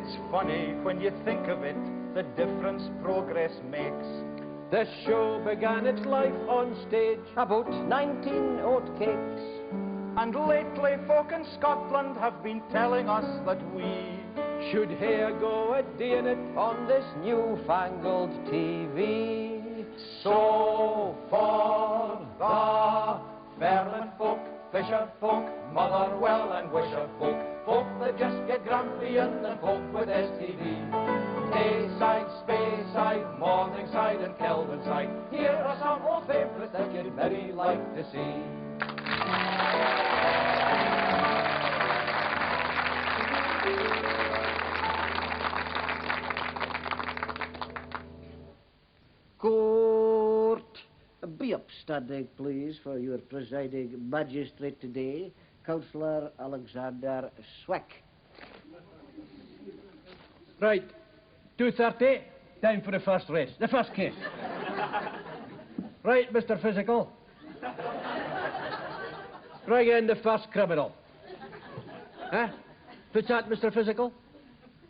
It's funny when you think of it, the difference progress makes. This show began its life on stage about 19 oatcakes. And lately folk in Scotland have been telling us that we should here go a doing it on this newfangled TV. So for the Fairland folk, fisher folk, Motherwell and Wisher folk, folk that just get grumpy and folk with STV. Tayside, Speyside, Morningside and Kelvinside, here are some old favourites that you'd very like to see. Court. Be upstanding, please, for your presiding magistrate today, Councillor Alexander Sweck. Right, 2:30, time for the first race, the first case. Right, Mr. Physical. Bring in the first criminal. Huh? What's that, Mr. Physical?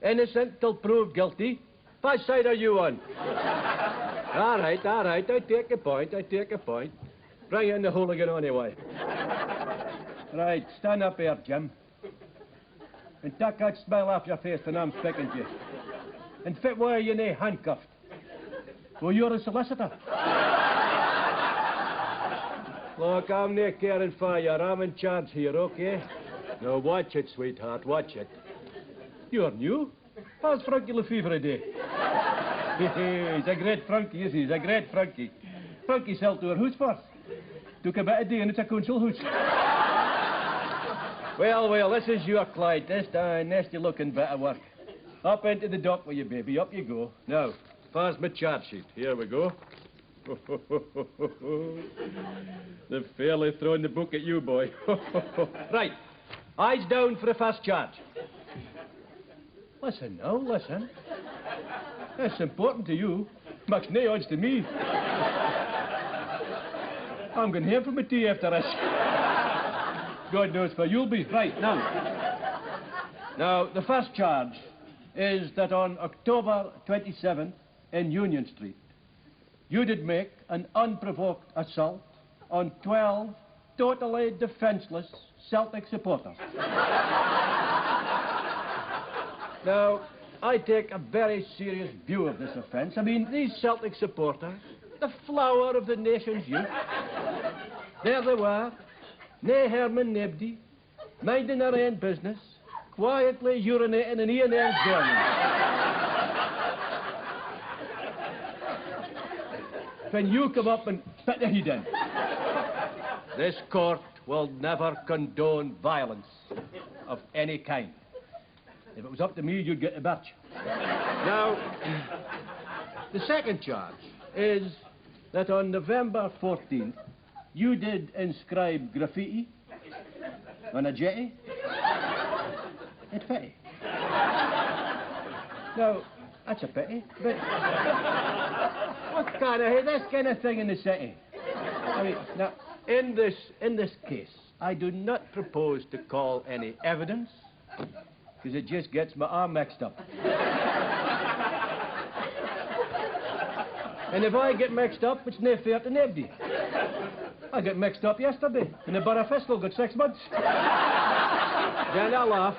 Innocent till proved guilty. What side are you on? All right, I take your point, Bring in the hooligan anyway. Right, stand up here, Jim. And take that smile off your face when I'm speaking to you. And fit why you nae handcuffed. Well, you're a solicitor. Look, I'm nae caring for you. I'm in charge here, okay? Now, watch it, sweetheart, watch it. You're new. How's Frankie Lefevre day? He's a great Frankie, is he? He's a great Frankie. Frankie sell to her hoose first. Took a bit of day and it's a council hoose. Well, this is your Clyde. This nasty looking bit of work. Up into the dock with you, baby. Up you go. Now, pass my charge sheet. Here we go. They've fairly thrown the book at you, boy. Right. Eyes down for the first charge. Listen now, listen. That's important to you. Makes no odds to me. I'm going home for my tea after this. God knows where you'll be. Right, now, the first charge is that on October 27th in Union Street, you did make an unprovoked assault on 12 totally defenceless Celtic supporters. Now, I take a very serious view of this offence. I mean, these Celtic supporters, the flower of the nation's youth, there they were, nae Herman Nebdy, minding their own business, quietly urinating in Ian El's garden. When you come up and put the heat in. This court will never condone violence of any kind. If it was up to me, you'd get a batch. Now, the second charge is that on November 14th, you did inscribe graffiti on a jetty at Fitty. Now, that's a pity, but what kind of this kind of thing in the city? I mean, now, in this case, I do not propose to call any evidence, because it just gets my arm mixed up. And if I get mixed up, it's no fair to nobody. I got mixed up yesterday, and the Borough Fiscal got 6 months. Then I laugh.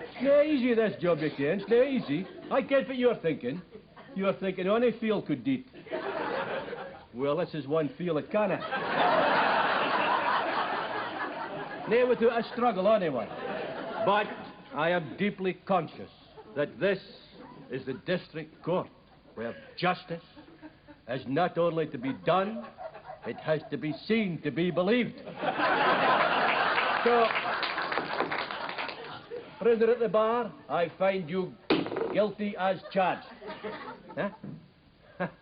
It's no easy, this job, you can. It's no easy. I get what you're thinking. You're thinking only feel could do it. Well, this is one feel it canna. No, without a struggle anyway. But I am deeply conscious that this is the district court where justice has not only to be done, it has to be seen to be believed. So, prisoner at the bar, I find you guilty as charged. Huh?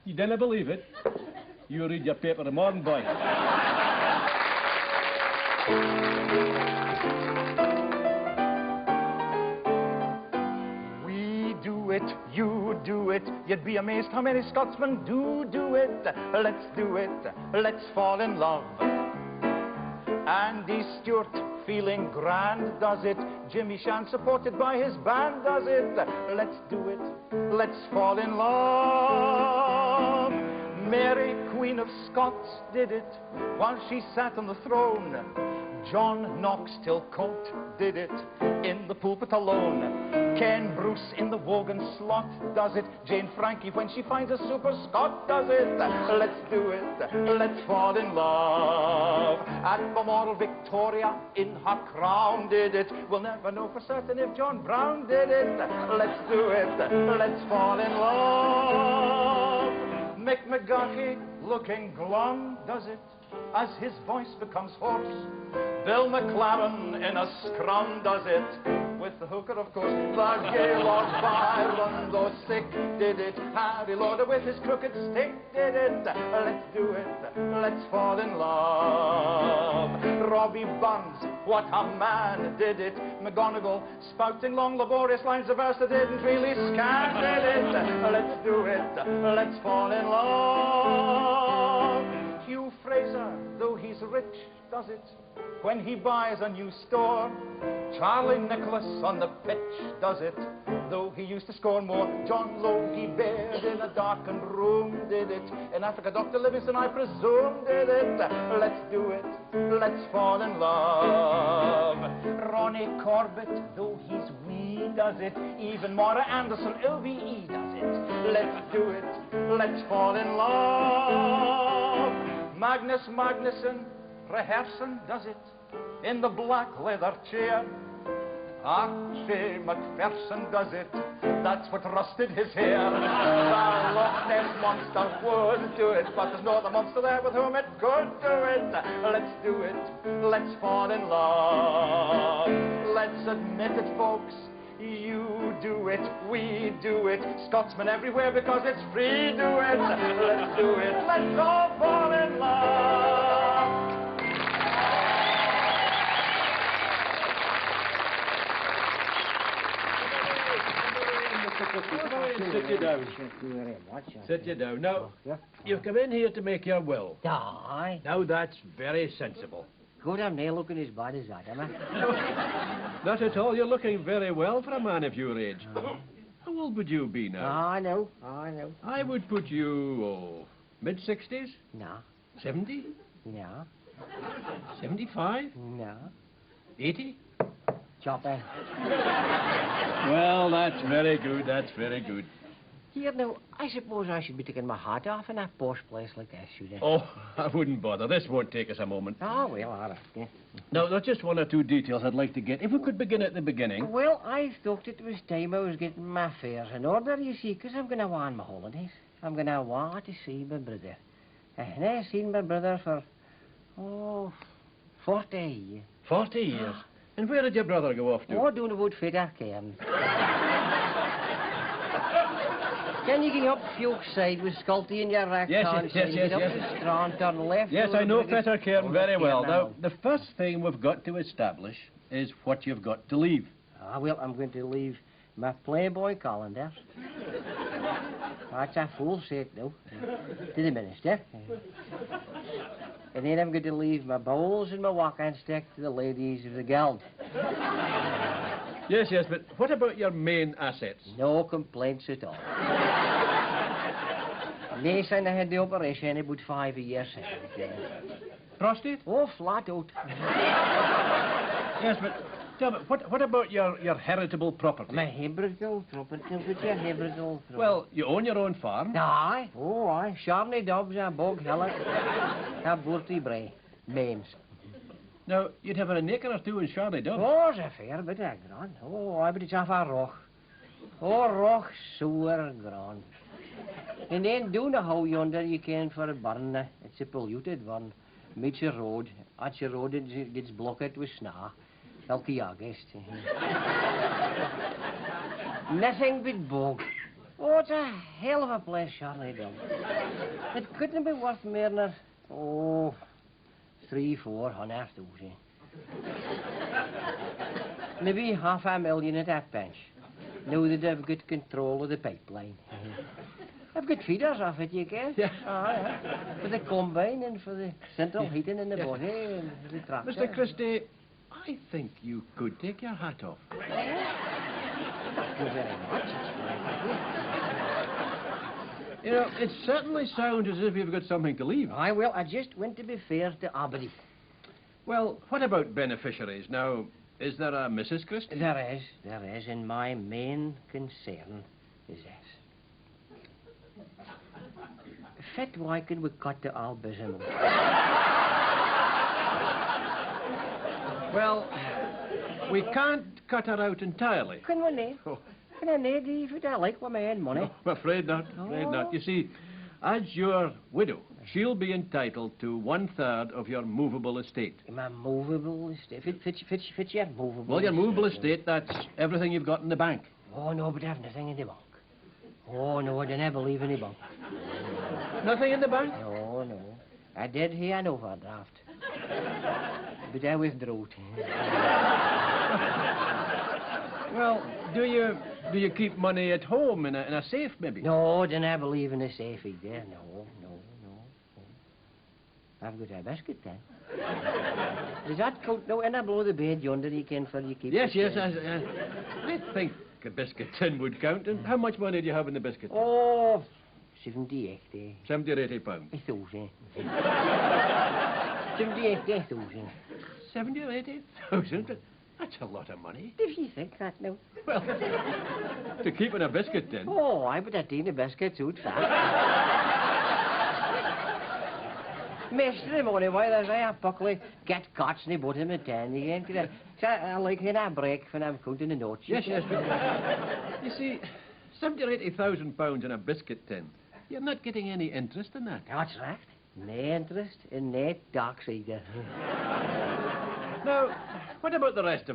You didn't believe it? You read your paper in the morning, boy. You do it. You'd be amazed how many Scotsmen do it. Let's do it. Let's fall in love. Andy Stewart feeling grand does it. Jimmy Shan supported by his band does it. Let's do it. Let's fall in love. Mary, Queen of Scots, did it while she sat on the throne. John Knox till Colt did it in the pulpit alone. Ken Bruce in the Wogan slot does it. Jane Frankie when she finds a super Scot does it. Let's do it. Let's fall in love. At Balmoral, Victoria in her crown did it. We'll never know for certain if John Brown did it. Let's do it. Let's fall in love. Mick McGuffey looking glum does it as his voice becomes hoarse. Bill McLaren in a scrum does it, with the hooker, of course. The gay Lord Byron, though sick, did it. Harry Lauder with his crooked stick did it. Let's do it. Let's fall in love. Robbie Burns, what a man, did it. McGonagall spouting long, laborious lines of verse that didn't really scan, did it. Let's do it. Let's fall in love. Hugh Fraser, though he's rich, does it when he buys a new store. Charlie Nicholas on the pitch does it, though he used to score more. John Logie Baird in a darkened room did it. In Africa, Dr. Livingston, I presume, did it. Let's do it. Let's fall in love. Ronnie Corbett, though he's wee, does it. Even Maura Anderson, LVE, does it. Let's do it. Let's fall in love. Magnus Magnuson, rehearsing does it in the black leather chair. Archie Macpherson does it, that's what rusted his hair. The Loch Ness Monster would do it, but there's no other monster there with whom it could do it. Let's do it, let's fall in love. Let's admit it, folks, you do it, we do it. Scotsmen everywhere because it's free, do it. Let's do it, let's all fall in love. Sit you down. Sit you down. Now, you've come in here to make your will. Aye. Now, that's very sensible. Good, I'm not looking as bad as that, am I? Not at all. You're looking very well for a man of your age. How old would you be now? I know. I would put you, mid-60s? No. 70? No. 75? No. 80? Chopper. Well, that's very good. That's very good. Here, now, I suppose I should be taking my hat off in a posh place like this, should I? Oh, I wouldn't bother. This won't take us a moment. Oh, well, all right. Yeah. Now, there's just one or two details I'd like to get. If we could begin at the beginning. Well, I thought it was time I was getting my affairs in order, you see, because I'm going to want my holidays. I'm going to want to see my brother. And I've seen my brother for, 40 years. 40 years? And where did your brother go off to? Oh, doing about fitter cairn. Can you get up Fuchs side with Sculty in your rack? Yes. Get up to Strand, turn left. Yes, I know Fetter Cairn very well. Now, Now, the first thing we've got to establish is what you've got to leave. well, I'm going to leave my Playboy calendar. That's a full set, though. To the minister. And then I'm going to leave my bowls and my walking stick to the ladies of the guild. Yes, but what about your main assets? No complaints at all. Yes, and I had the operation about 5 years ago. Prostate? Oh, flat out. Yes, but tell me, what about your heritable property? My heritable property, what's your heritable property? Well, you own your own farm. Aye. Oh, aye. Charney Dobbs, a bog hillock, a Burty Bray, Mains. Now, you'd have an acre or two in Charlie Dobbs. Oh, it's a fair bit of ground. Oh, I bet it's off a rock. Oh, rock sewer ground. And then down the how yonder you can for a burn. It's a polluted one. Meets a road. At your road it gets blocked with snow. Elke August. Nothing but bog. Oh, it's a hell of a place, Charlie Dobbs. It couldn't be worth more than, 300,000-400,000. Maybe $500,000 at that bench. Now that I've got control of the pipeline. I've got feeders off it, you can. Yeah. Yeah. For the combine and for the central heating in the body and for the tractor. Mr. Christie, I think you could take your hat off. Thank you very much. It's very good. You know, it certainly sounds as if you've got something to leave. I will. I just want to be fair to Aberdeen. Well, what about beneficiaries? Now, is there a Mrs. Christie? There is, and my main concern is this. Fit why can we cut the albism? Well, we can't cut her out entirely. Can we not? Oh. Can I not, if I like with my own money? No, I'm afraid not. Afraid not. You see, as your widow, she'll be entitled to 1/3 of your movable estate. My movable estate. Fit your movable. Well, your movable estate, that's everything you've got in the bank. Oh, no, but I've nothing in the bank. Oh, no, I don't believe in the bank. Nothing in the bank? No. I did hear an overdraft. But I withdrew. Well, do you keep money at home in a safe, maybe? No, then I believe in a safe either. No. I've got a biscuit then. Does that count? No, and I blow the bed yonder you can for you keep. Yes. I think a biscuit tin would count. And how much money do you have in the biscuit tin? Oh, 70, 80. 70 or 80 pounds. 1,000. 70, 80,000. 70 or 80,000? That's a lot of money. If you think that now. Well, to keep in a biscuit tin. Oh, I put a tin of biscuits out fast. Mister money, why there's a buckle, get caught in the bottom of 10 again. So I like in a break when I'm counting the notes. Yes. You see, 70 or 80,000 pounds in a biscuit tin. You're not getting any interest in that. That's right. No interest and no dark side. Now, what about the rest of